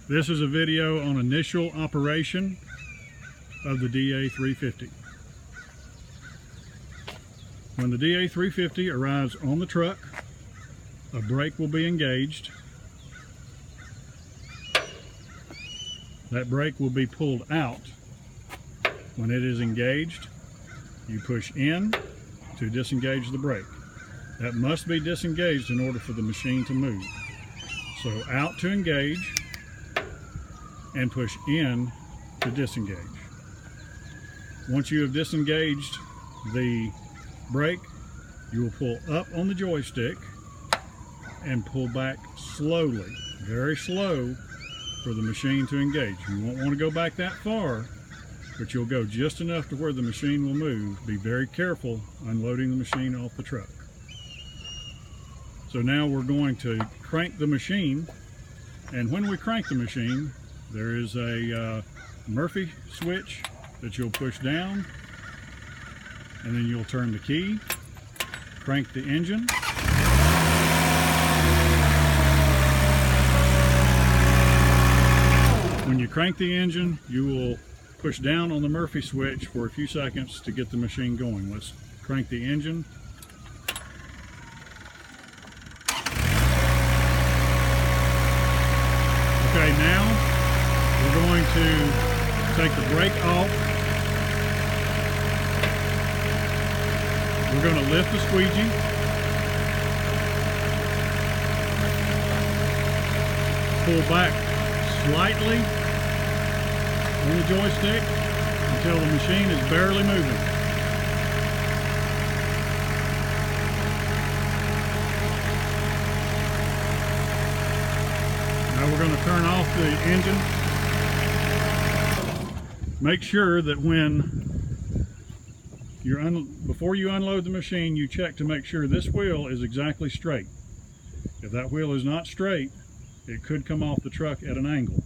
This is a video on initial operation of the DA350. When the DA350 arrives on the truck, a brake will be engaged. That brake will be pulled out. When it is engaged, you push in to disengage the brake. That must be disengaged in order for the machine to move. So out to engage and push in to disengage. Once you have disengaged the brake, you will pull up on the joystick and pull back slowly, very slow, for the machine to engage. You won't want to go back that far, but you'll go just enough to where the machine will move. Be very careful unloading the machine off the truck. So now we're going to crank the machine, and when we crank the machine, there is a Murphy switch that you'll push down, and then you'll turn the key, crank the engine. When you crank the engine, you will push down on the Murphy switch for a few seconds to get the machine going. Let's crank the engine. Okay, now we're going to take the brake off. We're going to lift the squeegee. Pull back slightly on the joystick until the machine is barely moving. Now we're going to turn off the engine. Make sure that before you unload the machine, you check to make sure this wheel is exactly straight. If that wheel is not straight, it could come off the truck at an angle.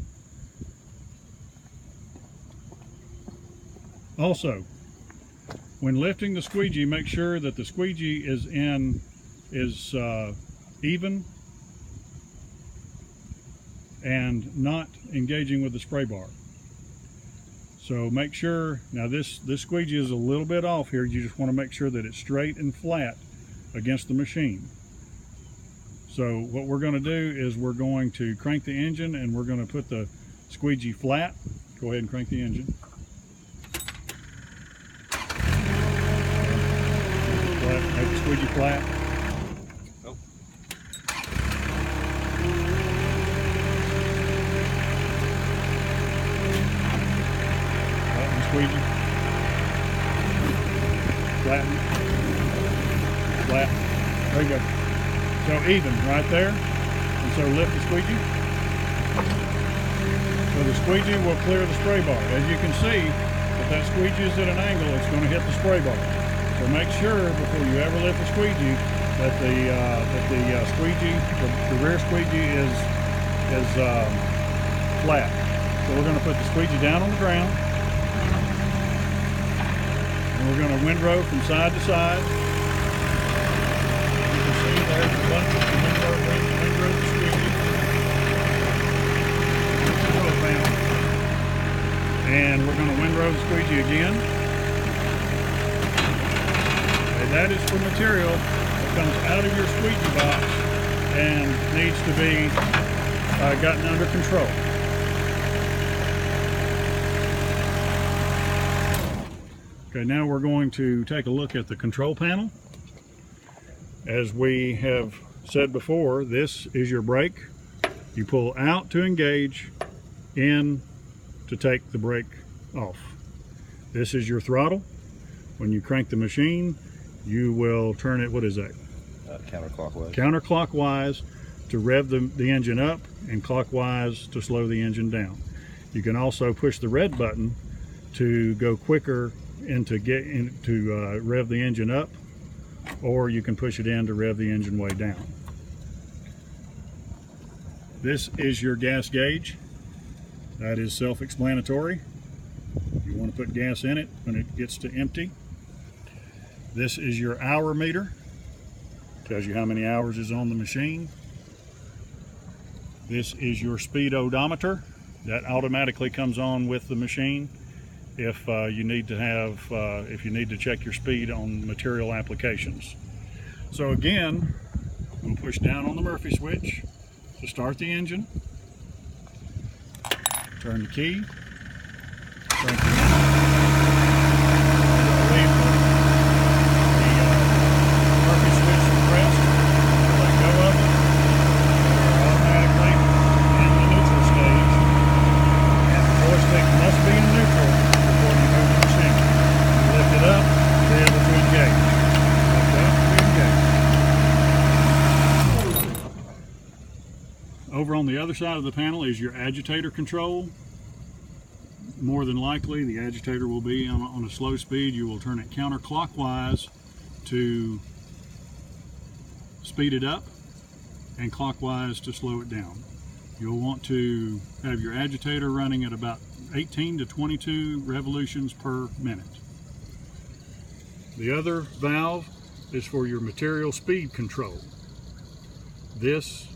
Also, when lifting the squeegee, make sure that the squeegee is even and not engaging with the spray bar. So make sure, now this squeegee is a little bit off here. You just want to make sure that it's straight and flat against the machine. So what we're going to do is we're going to crank the engine, and we're going to put the squeegee flat. Go ahead and crank the engine. Make the squeegee flat. Oh. Flatten the squeegee. Flatten. Flat. There you go. So even right there. And so lift the squeegee. So the squeegee will clear the spray bar. As you can see, if that squeegee is at an angle, it's going to hit the spray bar. So make sure before you ever lift the squeegee that the rear squeegee is flat. So we're going to put the squeegee down on the ground, and we're going to windrow from side to side. You can see there's the button to windrow the squeegee. Control panel. And we're going to windrow the squeegee again. That is for material that comes out of your squeegee box and needs to be gotten under control. Okay, now we're going to take a look at the control panel. As we have said before, this is your brake. You pull out to engage, in to take the brake off. This is your throttle. When you crank the machine, you will turn it, what is that? Counterclockwise. Counterclockwise to rev the engine up, and clockwise to slow the engine down. You can also push the red button to go quicker and to rev the engine up, or you can push it in to rev the engine way down. This is your gas gauge. That is self-explanatory. You want to put gas in it when it gets to empty. This is your hour meter. Tells you how many hours is on the machine. This is your speed odometer that automatically comes on with the machine if you need to check your speed on material applications. So again, we'll push down on the Murphy switch to start the engine. Turn the key. Turn the Murphy switch pressed. Let go of it. We're automatically in the neutral stage. And the joystick must be in neutral before you move the machine. You lift it up, you're able to engage. Lift up, re-engage. Over on the other side of the panel is your agitator control. More than likely, the agitator will be on a slow speed. You will turn it counterclockwise to speed it up and clockwise to slow it down. You'll want to have your agitator running at about 18 to 22 revolutions per minute. The other valve is for your material speed control. This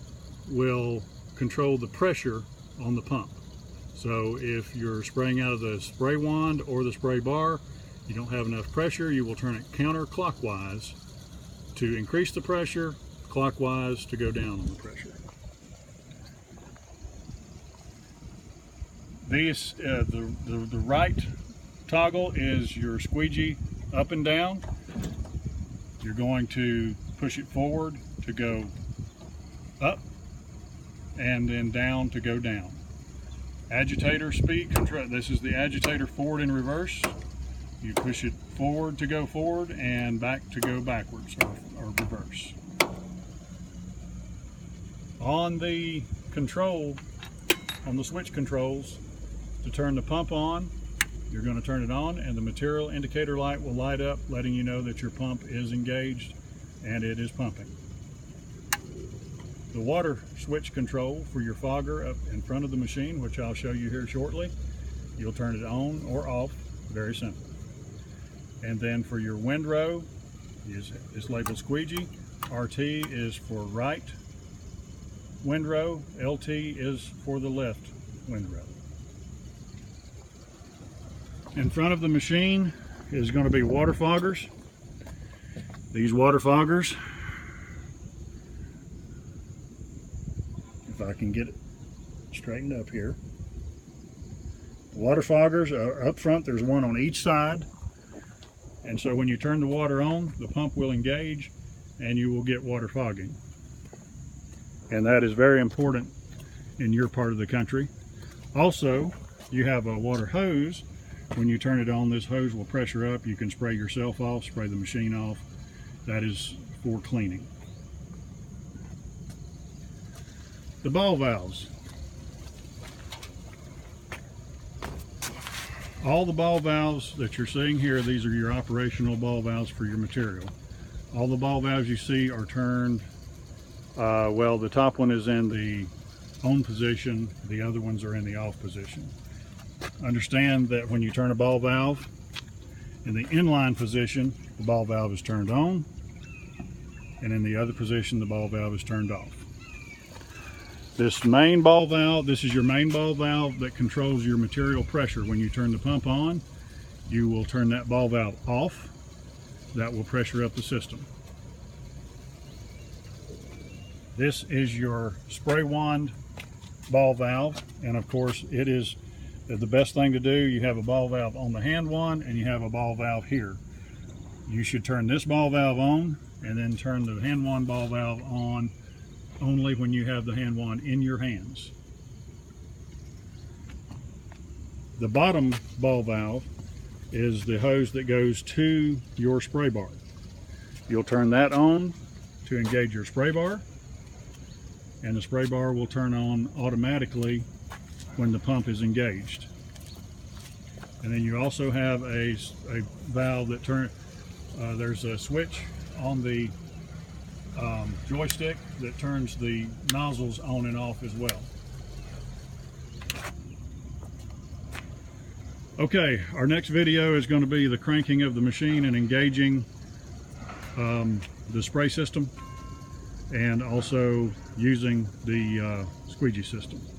will control the pressure on the pump. So if you're spraying out of the spray wand or the spray bar, you don't have enough pressure, you will turn it counterclockwise to increase the pressure, clockwise to go down on the pressure. The right toggle is your squeegee up and down. You're going to push it forward to go up and then down to go down. Agitator speed control. This is the agitator forward and reverse. You push it forward to go forward and back to go backwards or reverse. On the control, on the switch controls, to turn the pump on, you're going to turn it on and the material indicator light will light up, letting you know that your pump is engaged and it is pumping. The water switch control for your fogger up in front of the machine, which I'll show you here shortly, you'll turn it on or off, very simple. And then for your windrow, it's labeled squeegee. RT is for right windrow, LT is for the left windrow. In front of the machine is going to be water foggers. These water foggers, if I can get it straightened up here. The water foggers are up front. There's one on each side. And so when you turn the water on, the pump will engage and you will get water fogging. And that is very important in your part of the country. Also, you have a water hose. When you turn it on, this hose will pressure up. You can spray yourself off, spray the machine off. That is for cleaning. The ball valves. All the ball valves that you're seeing here, these are your operational ball valves for your material. All the ball valves you see are turned, well, the top one is in the on position, the other ones are in the off position. Understand that when you turn a ball valve in the inline position, the ball valve is turned on, and in the other position, the ball valve is turned off. This main ball valve, this is your main ball valve that controls your material pressure. When you turn the pump on, you will turn that ball valve off. That will pressure up the system. This is your spray wand ball valve, and of course it is the best thing to do. You have a ball valve on the hand wand and you have a ball valve here. You should turn this ball valve on and then turn the hand wand ball valve on only when you have the hand wand in your hands. The bottom ball valve is the hose that goes to your spray bar. You'll turn that on to engage your spray bar, and the spray bar will turn on automatically when the pump is engaged. And then you also have a valve that there's a switch on the joystick that turns the nozzles on and off as well. Okay, our next video is going to be the cranking of the machine and engaging the spray system, and also using the squeegee system.